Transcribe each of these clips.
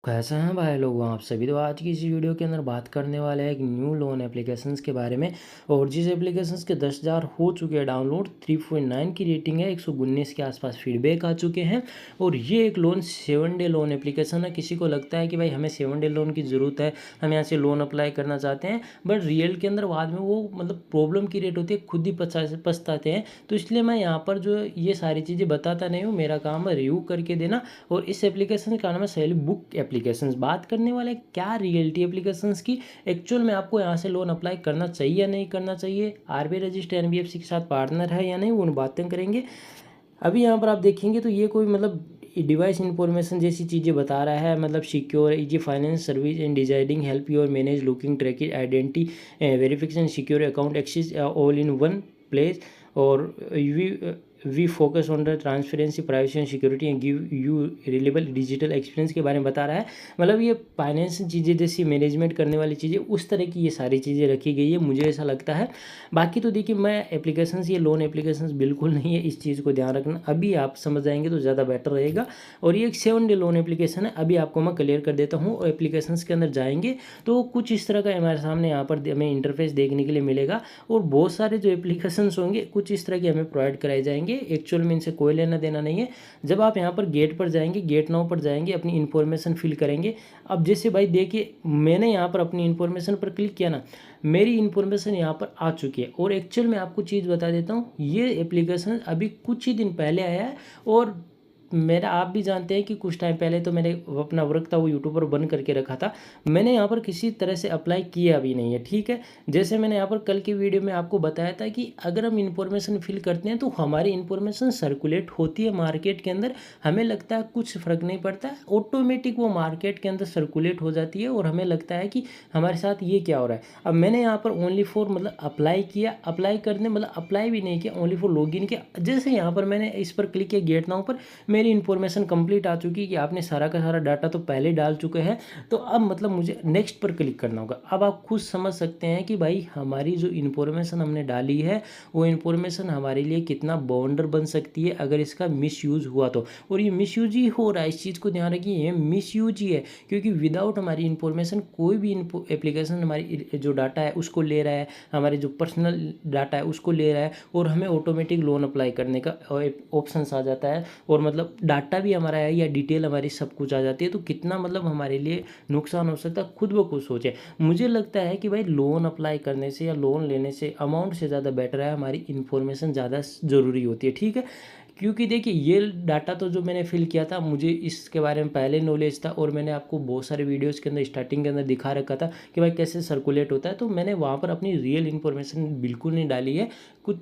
कैसे हैं भाई लोग आप सभी। तो आज की इस वीडियो के अंदर बात करने वाले हैं एक न्यू लोन एप्लीकेशंस के बारे में। और जिस एप्लीकेशंस के 10,000 हो चुके हैं डाउनलोड, 3.9 की रेटिंग है, 119 के आसपास फीडबैक आ चुके हैं। और ये एक लोन 7 डे लोन एप्लीकेशन है। किसी को लगता है कि भाई हमें 7 डे लोन की ज़रूरत है, हम यहाँ से लोन अप्लाई करना चाहते हैं, बट रियल के अंदर बाद में वो प्रॉब्लम क्रिएट होती है, खुद ही पछताते हैं। तो इसलिए मैं यहाँ पर जो ये सारी चीज़ें बताता नहीं हूँ, मेरा काम है रिव्यू करके देना। और इस एप्लीकेशन का नाम है सैलरी बुक एप्लीकेशंस। बात करने वाले क्या रियलिटी एप्लीकेशंस की, एक्चुअल में आपको यहाँ से लोन अप्लाई करना चाहिए या नहीं करना चाहिए, आरबीआई रजिस्टर्ड एनबीएफसी के साथ पार्टनर है या नहीं, उन बातें करेंगे। अभी यहाँ पर आप देखेंगे तो ये कोई डिवाइस इंफॉर्मेशन जैसी चीज़ें बता रहा है, secure easy finance service and designing help your manage looking tracking identity verification secure account access all in one place. और we focus on the transparency privacy and security and give you reliable digital experience के बारे में बता रहा है। ये finance चीज़ें जैसी मैनेजमेंट करने वाली चीज़ें, उस तरह की ये सारी चीज़ें रखी गई है, मुझे ऐसा लगता है। बाकी तो देखिए, मैं एप्लीकेशंस, ये लोन एप्लीकेशंस बिल्कुल नहीं है, इस चीज़ को ध्यान रखना। अभी आप समझ जाएंगे तो ज़्यादा बेटर रहेगा। और ये एक 7 डे लोन एप्लीकेशन है। अभी आपको मैं क्लियर कर देता हूँ। और एप्लीकेशंस के अंदर जाएंगे तो कुछ इस तरह का हमारे सामने यहाँ पर हमें इंटरफेस देखने के लिए मिलेगा। और बहुत सारे जो एप्लीकेशंस होंगे कुछ इस तरह के हमें प्रोवाइड कराए जाएंगे। एक्चुअल में इनसे कोई लेना देना नहीं है। जब आप यहाँ पर गेट पर जाएंगे, गेट 9 पर जाएंगे, अपनी इन्फॉर्मेशन फिल करेंगे। अब जैसे भाई देखिए, मैंने यहाँ पर अपनी इन्फॉर्मेशन पर क्लिक किया ना, मेरी इन्फॉर्मेशन यहाँ पर आ चुकी है। और एक्चुअल में आपको चीज़ बता देता हूँ, ये एप्लीकेशन अभी कुछ ही दिन पहले आया है। और मेरा, आप भी जानते हैं कि कुछ टाइम पहले तो मैंने अपना वर्क था वो यूट्यूब पर बंद करके रखा था। मैंने यहाँ पर किसी तरह से अप्लाई किया भी नहीं है, ठीक है। जैसे मैंने यहाँ पर कल की वीडियो में आपको बताया था कि अगर हम इन्फॉर्मेशन फिल करते हैं तो हमारी इन्फॉर्मेशन सर्कुलेट होती है मार्केट के अंदर। हमें लगता है कुछ फ़र्क नहीं पड़ता है, ऑटोमेटिक वो मार्केट के अंदर सर्कुलेट हो जाती है। और हमें लगता है कि हमारे साथ ये क्या हो रहा है। अब मैंने यहाँ पर ओनली फॉर अप्लाई किया, अप्लाई करने अप्लाई भी नहीं किया, ओनली फॉर लॉगिन किया। जैसे यहाँ पर मैंने इस पर क्लिक किया गेट नाउ पर, मेरी इन्फॉर्मेशन कंप्लीट आ चुकी है कि आपने सारा का सारा डाटा तो पहले डाल चुके हैं। तो अब मुझे नेक्स्ट पर क्लिक करना होगा। अब आप खुद समझ सकते हैं कि भाई हमारी जो इन्फॉर्मेशन हमने डाली है वो इन्फॉर्मेशन हमारे लिए कितना बाउंडर बन सकती है अगर इसका मिसयूज़ हुआ तो। और ये मिसयूज ही हो रहा है, इस चीज़ को ध्यान रखिए, ये मिसयूज ही है। क्योंकि विदाउट हमारी इन्फॉर्मेशन कोई भी एप्लीकेशन हमारी जो डाटा है उसको ले रहा है, हमारे जो पर्सनल डाटा है उसको ले रहा है। और हमें ऑटोमेटिक लोन अप्लाई करने का ऑप्शन आ जाता है। और डाटा भी हमारा है या डिटेल हमारी सब कुछ आ जाती है। तो कितना हमारे लिए नुकसान हो सकता है, खुद ब खुद सोचें। मुझे लगता है कि भाई लोन अप्लाई करने से या लोन लेने से अमाउंट से ज़्यादा बेटर है हमारी इन्फॉर्मेशन ज़्यादा ज़रूरी होती है, ठीक है। क्योंकि देखिए, ये डाटा तो जो मैंने फिल किया था, मुझे इसके बारे में पहले नॉलेज था। और मैंने आपको बहुत सारे वीडियोज़ के अंदर स्टार्टिंग के अंदर दिखा रखा था कि भाई कैसे सर्कुलेट होता है। तो मैंने वहाँ पर अपनी रियल इन्फॉर्मेशन बिल्कुल नहीं डाली है, कुछ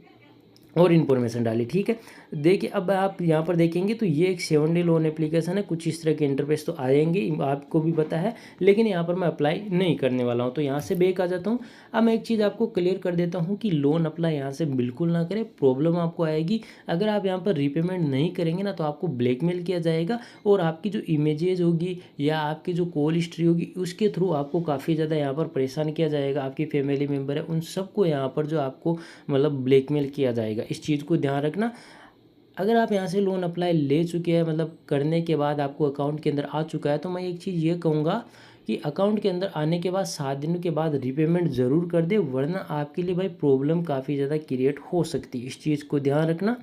और इन्फॉर्मेशन डाली, ठीक है। देखिए, अब आप यहाँ पर देखेंगे तो ये एक 7 डे लोन एप्लीकेशन है। कुछ इस तरह के इंटरफेस तो आएंगे, आपको भी पता है। लेकिन यहाँ पर मैं अप्लाई नहीं करने वाला हूँ, तो यहाँ से बैक आ जाता हूँ। अब मैं एक चीज़ आपको क्लियर कर देता हूँ कि लोन अप्लाई यहाँ से बिल्कुल ना करें, प्रॉब्लम आपको आएगी। अगर आप यहाँ पर रीपेमेंट नहीं करेंगे ना, तो आपको ब्लैकमेल किया जाएगा। और आपकी जो इमेजेज होगी या आपकी जो कॉल हिस्ट्री होगी, उसके थ्रू आपको काफ़ी ज़्यादा यहाँ पर परेशान किया जाएगा। आपकी फैमिली मेम्बर है, उन सबको यहाँ पर जो आपको ब्लैकमेल किया जाएगा। इस चीज़ को ध्यान रखना। अगर आप यहाँ से लोन अप्लाई ले चुके हैं, करने के बाद आपको अकाउंट के अंदर आ चुका है, तो मैं एक चीज़ ये कहूँगा कि अकाउंट के अंदर आने के बाद 7 दिनों के बाद रीपेमेंट ज़रूर कर दे, वरना आपके लिए भाई प्रॉब्लम काफ़ी ज़्यादा क्रिएट हो सकती है। इस चीज़ को ध्यान रखना।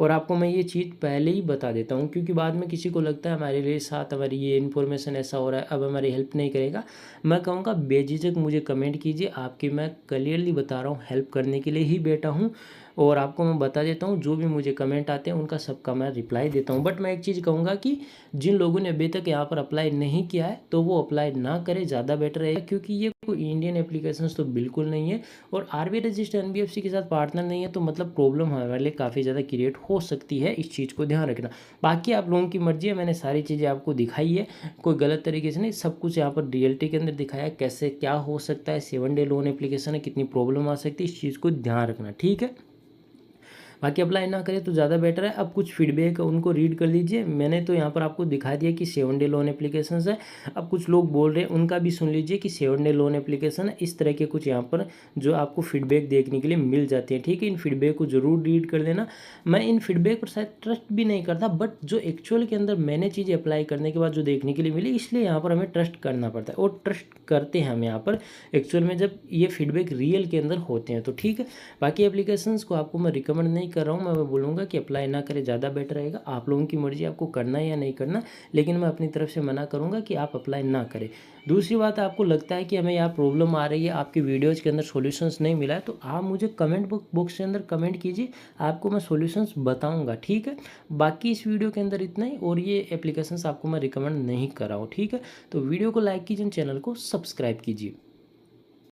और आपको मैं ये चीज़ पहले ही बता देता हूँ, क्योंकि बाद में किसी को लगता है हमारे लिए साथ हमारी ये इन्फॉर्मेशन ऐसा हो रहा है, अब हमारी हेल्प नहीं करेगा। मैं कहूँगा बेझिझक मुझे कमेंट कीजिए, आपकी मैं क्लियरली बता रहा हूँ, हेल्प करने के लिए ही बैठा हूँ। और आपको मैं बता देता हूँ, जो भी मुझे कमेंट आते हैं उनका सबका मैं रिप्लाई देता हूँ। बट मैं एक चीज़ कहूँगा कि जिन लोगों ने अभी तक यहाँ पर अप्लाई नहीं किया है, तो वो अप्लाई ना करें, ज़्यादा बेटर रहेगा। क्योंकि ये कोई इंडियन एप्लीकेशंस तो बिल्कुल नहीं है। और आरबीआई रजिस्टर्ड एनबीएफसी के साथ पार्टनर नहीं है, तो प्रॉब्लम हमारे लिए काफ़ी ज़्यादा क्रिएट हो सकती है। इस चीज़ को ध्यान रखना। बाकी आप लोगों की मर्जी है, मैंने सारी चीज़ें आपको दिखाई है, कोई गलत तरीके से नहीं, सब कुछ यहाँ पर रियलिटी के अंदर दिखाया है, कैसे क्या हो सकता है। 7 डे लोन एप्लीकेशन है, कितनी प्रॉब्लम आ सकती है, इस चीज़ को ध्यान रखना, ठीक है। बाकी अप्लाई ना करें तो ज़्यादा बेटर है। अब कुछ फीडबैक उनको रीड कर लीजिए। मैंने तो यहाँ पर आपको दिखा दिया कि 7 डे लोन एप्लीकेशंस है। अब कुछ लोग बोल रहे हैं उनका भी सुन लीजिए कि 7 डे लोन एप्लीकेशन है। इस तरह के कुछ यहाँ पर जो आपको फीडबैक देखने के लिए मिल जाते हैं, ठीक है। इन फीडबैक को ज़रूर रीड कर लेना। मैं इन फीडबैक पर शायद ट्रस्ट भी नहीं करता, बट जो एक्चुअल के अंदर मैंने चीज़ें अप्लाई करने के बाद जो देखने के लिए मिली, इसलिए यहाँ पर हमें ट्रस्ट करना पड़ता है और ट्रस्ट करते हैं हम यहाँ पर एक्चुअल में जब ये फीडबैक रियल के अंदर होते हैं तो, ठीक है। बाकी एप्लीकेशंस को आपको मैं रिकमेंड नहीं कर रहा हूँ, मैं बोलूँगा कि अप्लाई ना करें, ज़्यादा बेटर रहेगा। आप लोगों की मर्जी, आपको करना है या नहीं करना, लेकिन मैं अपनी तरफ से मना करूँगा कि आप अप्लाई ना करें। दूसरी बात, आपको लगता है कि हमें यहाँ प्रॉब्लम आ रही है, आपके वीडियोज़ के अंदर सॉल्यूशंस नहीं मिला है, तो आप मुझे कमेंट बॉक्स के अंदर कमेंट कीजिए, आपको मैं सॉल्यूशंस बताऊँगा, ठीक है। बाकी इस वीडियो के अंदर इतना ही, और ये एप्लीकेशंस आपको मैं रिकमेंड नहीं कर रहा हूँ, ठीक है। तो वीडियो को लाइक कीजिए, चैनल को सब्सक्राइब कीजिए।